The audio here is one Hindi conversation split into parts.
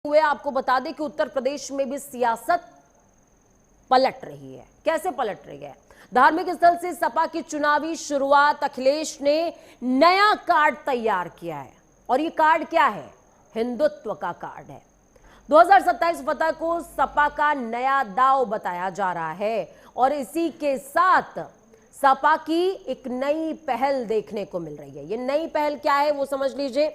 हुए आपको बता दें कि उत्तर प्रदेश में भी सियासत पलट रही है। कैसे पलट रही है? धार्मिक स्थल से सपा की चुनावी शुरुआत, अखिलेश ने नया कार्ड तैयार किया है और ये कार्ड क्या है? हिंदुत्व का कार्ड है। 2027 फतह को सपा का नया दांव बताया जा रहा है और इसी के साथ सपा की एक नई पहल देखने को मिल रही है। ये नई पहल क्या है वो समझ लीजिए।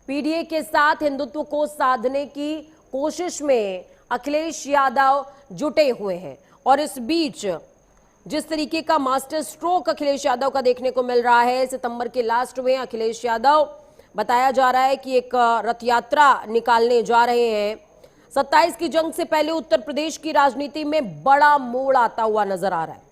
पीडीए के साथ हिंदुत्व को साधने की कोशिश में अखिलेश यादव जुटे हुए हैं और इस बीच जिस तरीके का मास्टर स्ट्रोक अखिलेश यादव का देखने को मिल रहा है, सितंबर के लास्ट में अखिलेश यादव बताया जा रहा है कि एक रथ यात्रा निकालने जा रहे हैं। 27 की जंग से पहले उत्तर प्रदेश की राजनीति में बड़ा मोड़ आता हुआ नजर आ रहा है।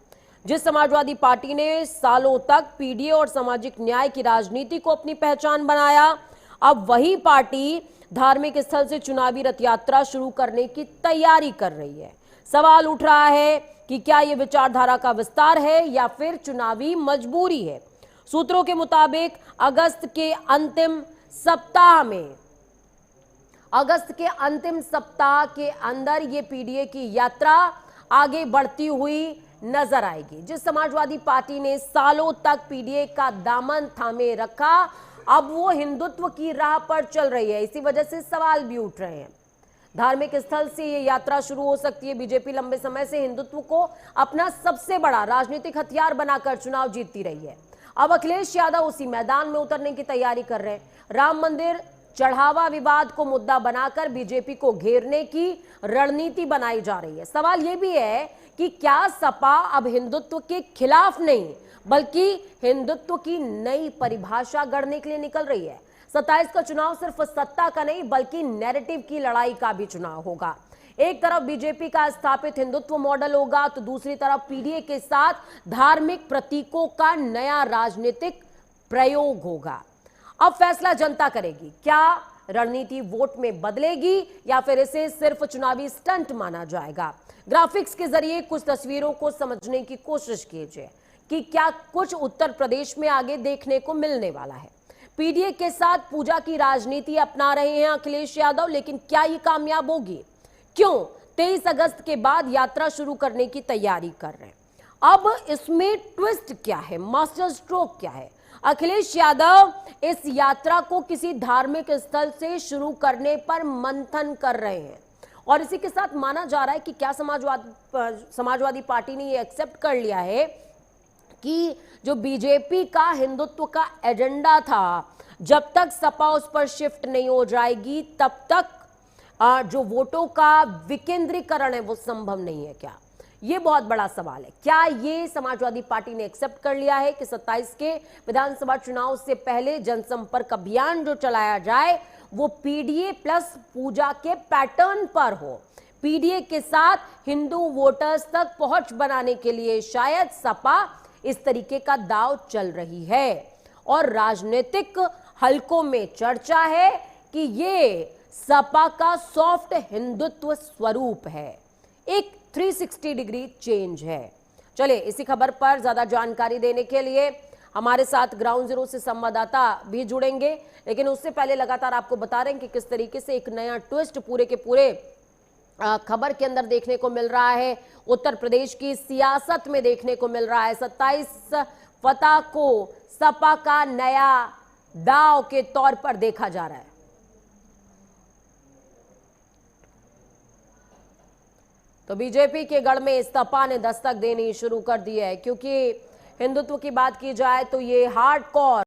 जिस समाजवादी पार्टी ने सालों तक पीडीए और सामाजिक न्याय की राजनीति को अपनी पहचान बनाया, अब वही पार्टी धार्मिक स्थल से चुनावी रथ यात्रा शुरू करने की तैयारी कर रही है। सवाल उठ रहा है कि क्या यह विचारधारा का विस्तार है या फिर चुनावी मजबूरी है। सूत्रों के मुताबिक अगस्त के अंतिम सप्ताह के अंदर ये पीडीए की यात्रा आगे बढ़ती हुई नजर आएगी। जिस समाजवादी पार्टी ने सालों तक पीडीए का दामन थामे रखा, अब वो हिंदुत्व की राह पर चल रही है। इसी वजह से सवाल भी उठ रहे हैं। धार्मिक स्थल से ये यात्रा शुरू हो सकती है। बीजेपी लंबे समय से हिंदुत्व को अपना सबसे बड़ा राजनीतिक हथियार बनाकर चुनाव जीतती रही है। अब अखिलेश यादव उसी मैदान में उतरने की तैयारी कर रहे हैं। राम मंदिर चढ़ावा विवाद को मुद्दा बनाकर बीजेपी को घेरने की रणनीति बनाई जा रही है। सवाल यह भी है कि क्या सपा अब हिंदुत्व के खिलाफ नहीं बल्कि हिंदुत्व की नई परिभाषा गढ़ने के लिए निकल रही है। 27 का चुनाव सिर्फ सत्ता का नहीं बल्कि नैरेटिव की लड़ाई का भी चुनाव होगा। एक तरफ बीजेपी का स्थापित हिंदुत्व मॉडल होगा तो दूसरी तरफ पीडीए के साथ धार्मिक प्रतीकों का नया राजनीतिक प्रयोग होगा। अब फैसला जनता करेगी। क्या रणनीति वोट में बदलेगी या फिर इसे सिर्फ चुनावी स्टंट माना जाएगा? ग्राफिक्स के जरिए कुछ तस्वीरों को समझने की कोशिश कीजिए कि क्या कुछ उत्तर प्रदेश में आगे देखने को मिलने वाला है। पीडीए के साथ पूजा की राजनीति अपना रहे हैं अखिलेश यादव, लेकिन क्या ये कामयाब होगी? क्यों 23 अगस्त के बाद यात्रा शुरू करने की तैयारी कर रहे हैं? अब इसमें ट्विस्ट क्या है, मास्टर स्ट्रोक क्या है? अखिलेश यादव इस यात्रा को किसी धार्मिक स्थल से शुरू करने पर मंथन कर रहे हैं और इसी के साथ माना जा रहा है कि क्या समाजवादी पार्टी ने यह एक्सेप्ट कर लिया है कि जो बीजेपी का हिंदुत्व का एजेंडा था, जब तक सपा उस पर शिफ्ट नहीं हो जाएगी तब तक जो वोटों का विकेंद्रीकरण है वो संभव नहीं है। क्या ये बहुत बड़ा सवाल है। क्या ये समाजवादी पार्टी ने एक्सेप्ट कर लिया है कि 27 के विधानसभा चुनाव से पहले जनसंपर्क अभियान जो चलाया जाए वो पीडीए प्लस पूजा के पैटर्न पर हो? पीडीए के साथ हिंदू वोटर्स तक पहुंच बनाने के लिए शायद सपा इस तरीके का दांव चल रही है और राजनीतिक हलकों में चर्चा है कि ये सपा का सॉफ्ट हिंदुत्व स्वरूप है, एक 360 डिग्री चेंज है। चलिए इसी खबर पर ज्यादा जानकारी देने के लिए हमारे साथ ग्राउंड जीरो से संवाददाता भी जुड़ेंगे, लेकिन उससे पहले लगातार आपको बता रहे हैं कि किस तरीके से एक नया ट्विस्ट पूरे के पूरे खबर के अंदर देखने को मिल रहा है। उत्तर प्रदेश की सियासत में देखने को मिल रहा है 27 फतह को सपा का नया दांव के तौर पर देखा जा रहा है। तो बीजेपी के गढ़ में सपा ने दस्तक देनी शुरू कर दी है, क्योंकि हिंदुत्व की बात की जाए तो ये हार्डकोर